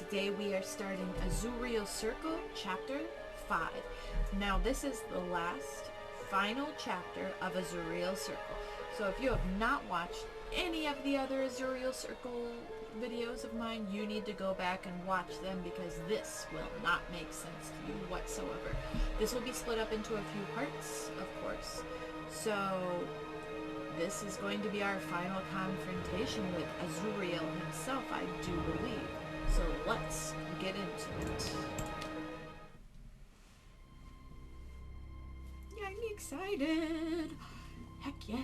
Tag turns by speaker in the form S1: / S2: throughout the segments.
S1: Today we are starting Azurael Circle, Chapter 5. Now this is the last, final chapter of Azurael Circle. So if you have not watched any of the other Azurael Circle videos of mine, you need to go back and watch them because this will not make sense to you whatsoever. This will be split up into a few parts, of course. So this is going to be our final confrontation with Azurael himself, I do believe. So let's get into it. Yeah, I'm excited. Heck yeah.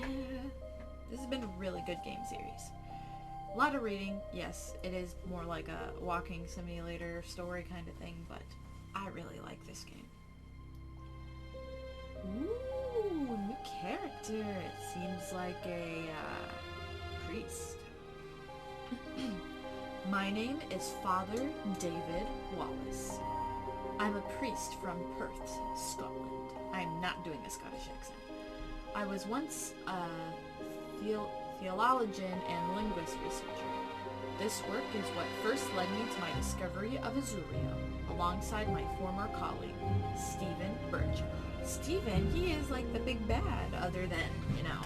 S1: This has been a really good game series. A lot of reading, yes, it is more like a walking simulator story kind of thing, but I really like this game. Ooh, new character. It seems like a priest. My name is Father David Wallace. I'm a priest from Perth, Scotland. I'm not doing a Scottish accent. I was once a theologian and linguist researcher. This work is what first led me to my discovery of Azurael, alongside my former colleague, Stephen Birch. Stephen, he is like the big bad, other than, you know,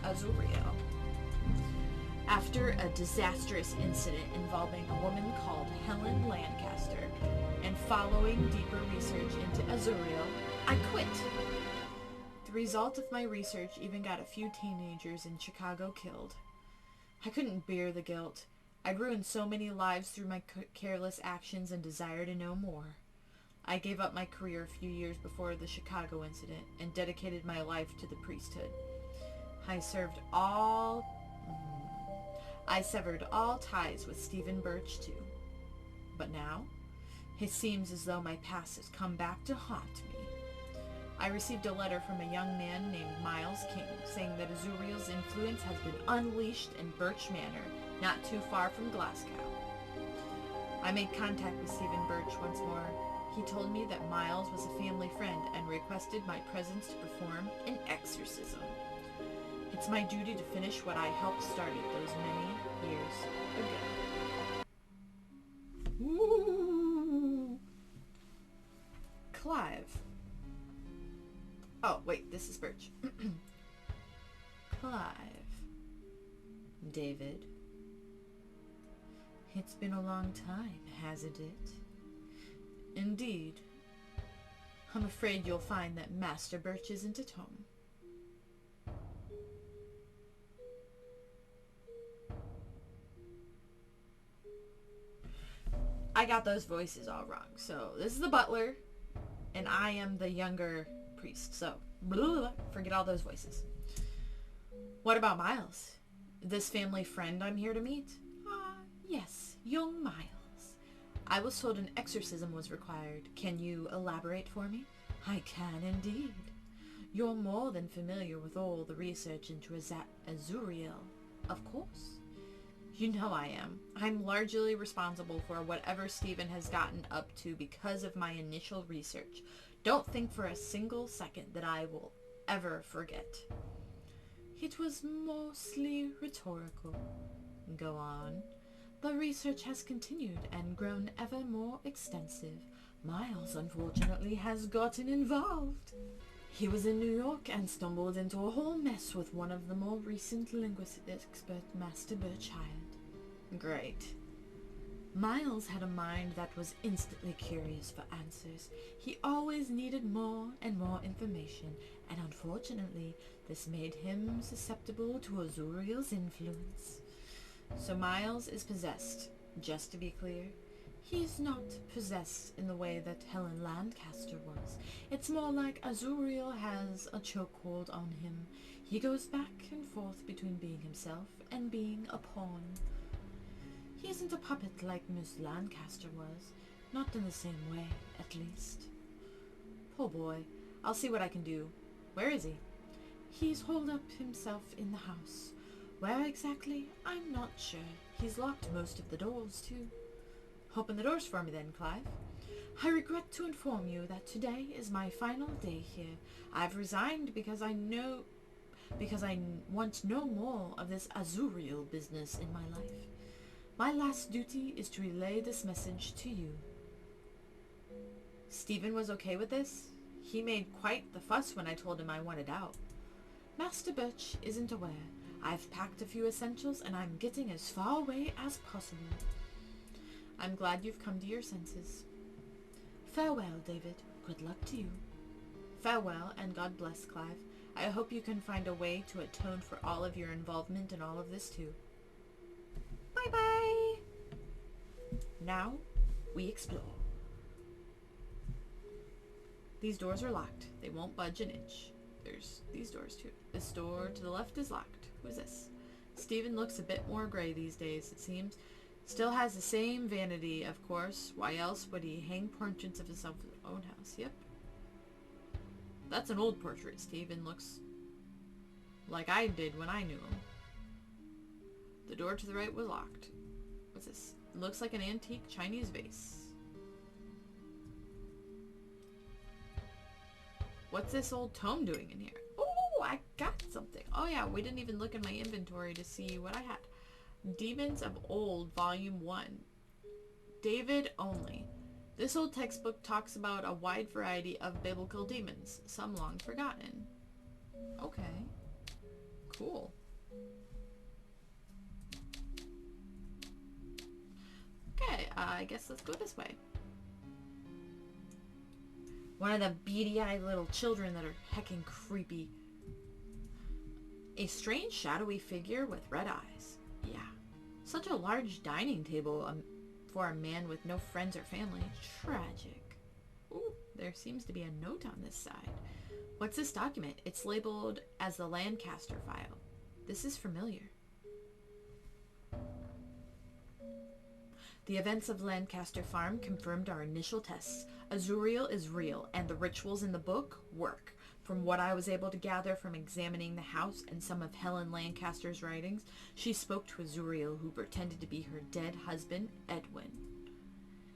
S1: Azurael. After a disastrous incident involving a woman called Helen Lancaster, and following deeper research into Azurael, I quit. The result of my research even got a few teenagers in Chicago killed. I couldn't bear the guilt. I'd ruined so many lives through my careless actions and desire to know more. I gave up my career a few years before the Chicago incident and dedicated my life to the priesthood. I severed all ties with Stephen Birch too. But now, it seems as though my past has come back to haunt me. I received a letter from a young man named Miles King saying that Azurael's influence has been unleashed in Birch Manor, not too far from Glasgow. I made contact with Stephen Birch once more. He told me that Miles was a family friend and requested my presence to perform an exorcism. It's my duty to finish what I helped started those many years ago. Ooh. Clive. Oh, wait, this is Birch. Clive. David. It's been a long time, hasn't it? Indeed. I'm afraid you'll find that Master Birch isn't at home. I got those voices all wrong. So, this is the butler, and I am the younger priest. So, blah, blah, blah, forget all those voices. What about Miles? This family friend I'm here to meet? Yes, young Miles. I was told an exorcism was required. Can you elaborate for me? I can indeed. You're more than familiar with all the research into Azurael. Of course. You know I am. I'm largely responsible for whatever Stephen has gotten up to because of my initial research. Don't think for a single second that I will ever forget. It was mostly rhetorical. Go on. The research has continued and grown ever more extensive. Miles, unfortunately, has gotten involved. He was in New York and stumbled into a whole mess with one of the more recent linguistic expert, Master Birchhild. Great. Miles had a mind that was instantly curious for answers. He always needed more and more information, and unfortunately, this made him susceptible to Azurael's influence. So Miles is possessed, just to be clear. He's not possessed in the way that Helen Lancaster was. It's more like Azurael has a chokehold on him. He goes back and forth between being himself and being a pawn. He isn't a puppet like Miss Lancaster was. Not in the same way, at least. Poor boy. I'll see what I can do. Where is he? He's holed up himself in the house. Where exactly? I'm not sure. He's locked most of the doors, too. Open the doors for me then, Clive. I regret to inform you that today is my final day here. I've resigned because I want no more of this Azurael business in my life. My last duty is to relay this message to you. Stephen was okay with this. He made quite the fuss when I told him I wanted out. Master Birch isn't aware. I've packed a few essentials and I'm getting as far away as possible. I'm glad you've come to your senses. Farewell, David. Good luck to you. Farewell, and God bless, Clive. I hope you can find a way to atone for all of your involvement in all of this, too. Bye-bye! Now, we explore. These doors are locked. They won't budge an inch. There's these doors, too. This door to the left is locked. Who is this? Stephen looks a bit more gray these days, it seems. Still has the same vanity, of course. Why else would he hang portraits of himself in his own house? Yep. That's an old portrait. Stephen looks like I did when I knew him. The door to the right was locked. What's this? It looks like an antique Chinese vase. What's this old tome doing in here? Oh, I got something. Oh yeah, we didn't even look in my inventory to see what I had. Demons of Old, Volume 1. David only. This old textbook talks about a wide variety of biblical demons, some long forgotten. Okay. Cool. Okay, I guess let's go this way. One of the beady-eyed little children that are heckin' creepy. A strange shadowy figure with red eyes. Yeah. Such a large dining table for a man with no friends or family. Tragic. Ooh, there seems to be a note on this side. What's this document? It's labeled as the Lancaster file. This is familiar. The events of Lancaster Farm confirmed our initial tests. Azurael is real, and the rituals in the book work. From what I was able to gather from examining the house and some of Helen Lancaster's writings, she spoke to Azurael, who pretended to be her dead husband, Edwin.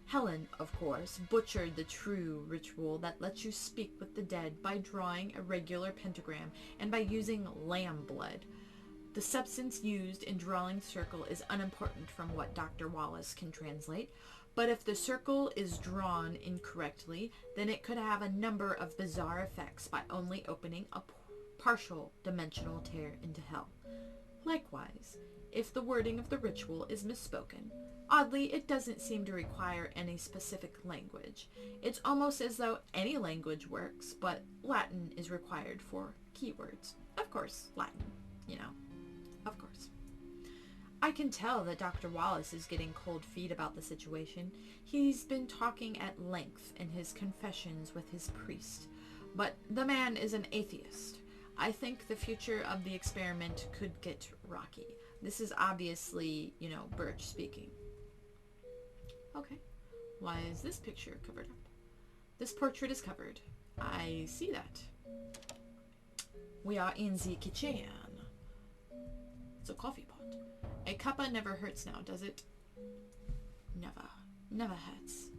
S1: Helen, of course, butchered the true ritual that lets you speak with the dead by drawing a regular pentagram and by using lamb blood. The substance used in drawing the circle is unimportant from what Dr. Wallace can translate, but if the circle is drawn incorrectly, then it could have a number of bizarre effects by only opening a partial dimensional tear into hell. Likewise, if the wording of the ritual is misspoken, oddly, it doesn't seem to require any specific language. It's almost as though any language works, but Latin is required for keywords. Of course, Latin, you know. Of course. I can tell that Dr. Wallace is getting cold feet about the situation. He's been talking at length in his confessions with his priest, but the man is an atheist. I think the future of the experiment could get rocky. This is obviously, you know, Birch speaking. Okay. Why is this picture covered up? This portrait is covered. I see that. We are in the kitchen. It's a coffee pot. A cuppa never hurts now, does it? Never. Never hurts.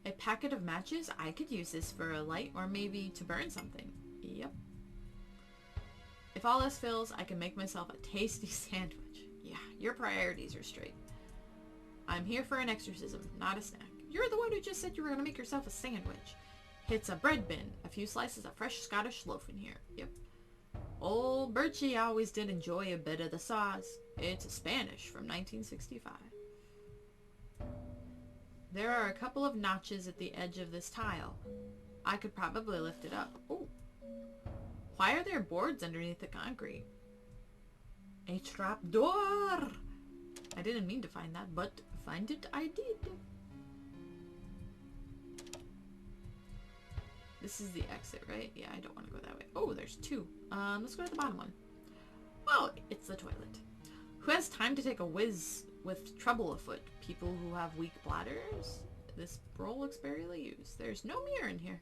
S1: A packet of matches? I could use this for a light or maybe to burn something. Yep. If all else fails, I can make myself a tasty sandwich. Yeah, your priorities are straight. I'm here for an exorcism, not a snack. You're the one who just said you were going to make yourself a sandwich. It's a bread bin. A few slices of fresh Scottish loaf in here. Yep. Old Birchie always did enjoy a bit of the sauce. It's a Spanish from 1965. There are a couple of notches at the edge of this tile. I could probably lift it up. Ooh. Why are there boards underneath the concrete? A trap door! I didn't mean to find that, but find it I did. This is the exit, right? Yeah, I don't want to go that way. Oh, there's two. Let's go to the bottom one. Well, it's the toilet. Who has time to take a whiz with trouble afoot? People who have weak bladders? This roll looks barely used. There's no mirror in here.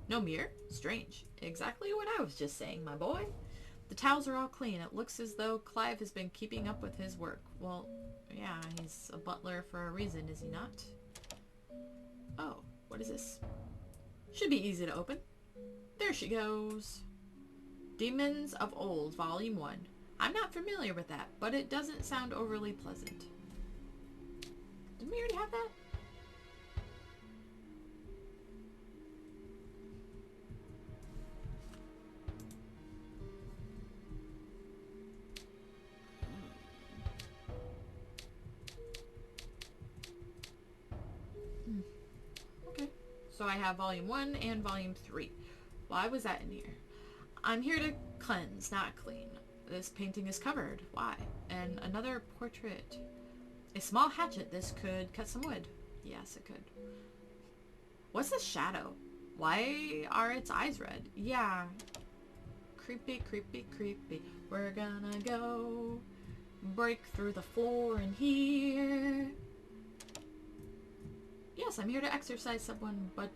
S1: No mirror? Strange. Exactly what I was just saying, my boy. The towels are all clean. It looks as though Clive has been keeping up with his work. Well, yeah, he's a butler for a reason, is he not? Oh, what is this? Should be easy to open. There she goes. Demons of Old, Volume 1. I'm not familiar with that, but it doesn't sound overly pleasant. Didn't we already have that? Okay. So I have volume 1 and volume 3. Why was that in here? I'm here to cleanse, not clean. This painting is covered. Why? And another portrait. A small hatchet. This could cut some wood. Yes, it could. What's this shadow? Why are its eyes red? Yeah. Creepy, creepy, creepy. We're gonna go break through the floor in here. Yes, I'm here to exercise someone, but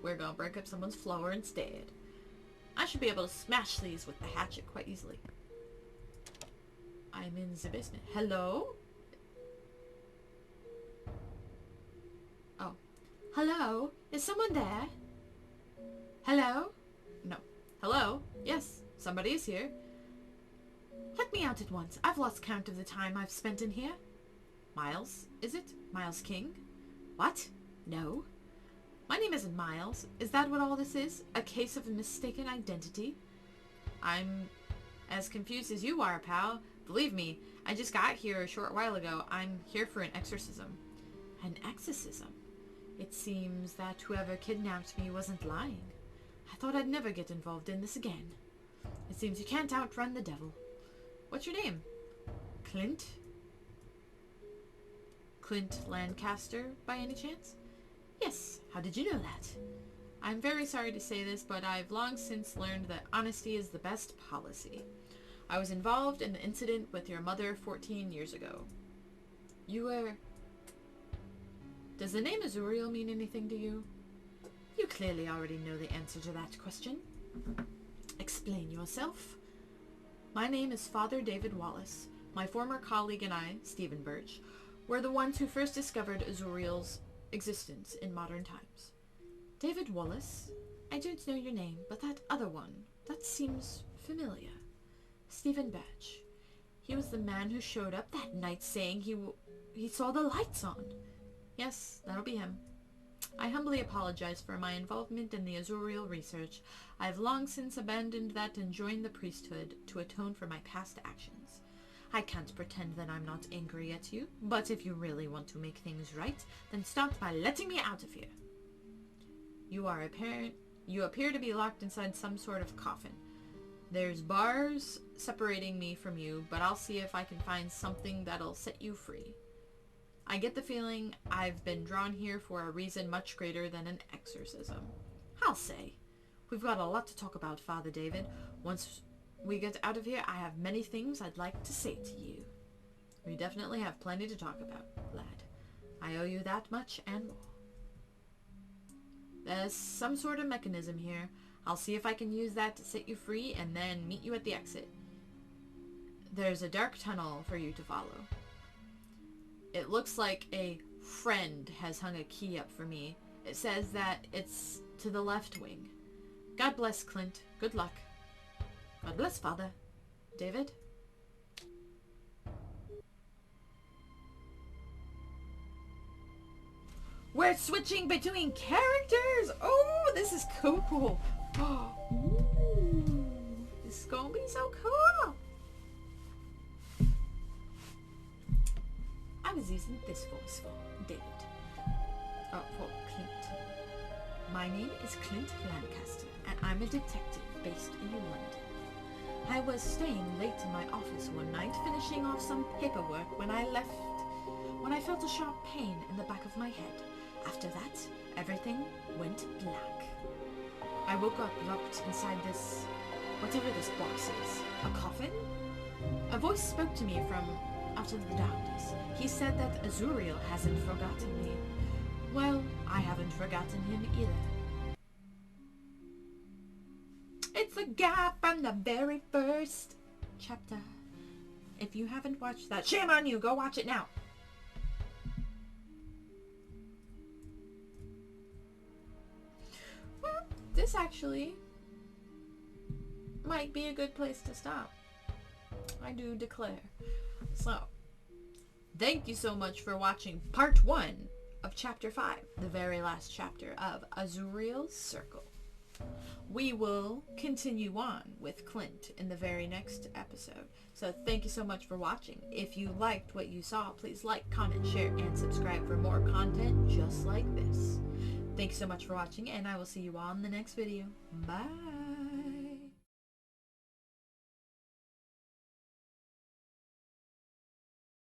S1: we're gonna break up someone's floor instead. I should be able to smash these with the hatchet quite easily. I'm in the basement. Hello? Oh. Hello? Is someone there? Hello? No. Hello? Yes, somebody is here. Let me out at once. I've lost count of the time I've spent in here. Miles, is it? Miles King? What? No. My name isn't Miles. Is that what all this is? A case of mistaken identity? I'm as confused as you are, pal. Believe me, I just got here a short while ago. I'm here for an exorcism. An exorcism? It seems that whoever kidnapped me wasn't lying. I thought I'd never get involved in this again. It seems you can't outrun the devil. What's your name? Clint? Clint Lancaster, by any chance? Yes, how did you know that? I'm very sorry to say this, but I've long since learned that honesty is the best policy. I was involved in the incident with your mother 14 years ago. You were... Does the name Azurael mean anything to you? You clearly already know the answer to that question. Explain yourself. My name is Father David Wallace. My former colleague and I, Stephen Birch, were the ones who first discovered Azurael's existence in modern times. David Wallace? I don't know your name, but that other one, that seems familiar. Stephen Birch. He was the man who showed up that night saying he saw the lights on. Yes, that'll be him. I humbly apologize for my involvement in the Azurael research. I have long since abandoned that and joined the priesthood to atone for my past actions. I can't pretend that I'm not angry at you, but if you really want to make things right, then start by letting me out of here. You appear to be locked inside some sort of coffin. There's bars separating me from you, but I'll see if I can find something that'll set you free. I get the feeling I've been drawn here for a reason much greater than an exorcism. I'll say. We've got a lot to talk about, Father David. Once we get out of here, I have many things I'd like to say to you. We definitely have plenty to talk about, lad. I owe you that much and more. There's some sort of mechanism here. I'll see if I can use that to set you free and then meet you at the exit. There's a dark tunnel for you to follow. It looks like a friend has hung a key up for me. It says that it's to the left wing. God bless, Clint. Good luck. God bless, Father. David? We're switching between characters! Oh, this is cool. Ooh, this is gonna be so cool. I was using this voice for David. Oh, for Clint. My name is Clint Lancaster, and I'm a detective based in London. I was staying late in my office one night, finishing off some paperwork when I felt a sharp pain in the back of my head. After that, everything went black. I woke up locked inside this, whatever this box is. A coffin? A voice spoke to me from out of the darkness. He said that Azurael hasn't forgotten me. Well, I haven't forgotten him either. It's the guy from the very first chapter. If you haven't watched that, shame on you! Go watch it now! This actually might be a good place to stop. I do declare. So, thank you so much for watching part 1 of chapter 5, the very last chapter of Azurael's Circle. We will continue on with Clint in the very next episode. So thank you so much for watching. If you liked what you saw, please like, comment, share, and subscribe for more content just like this. Thank you so much for watching, and I will see you all in the next video. Bye!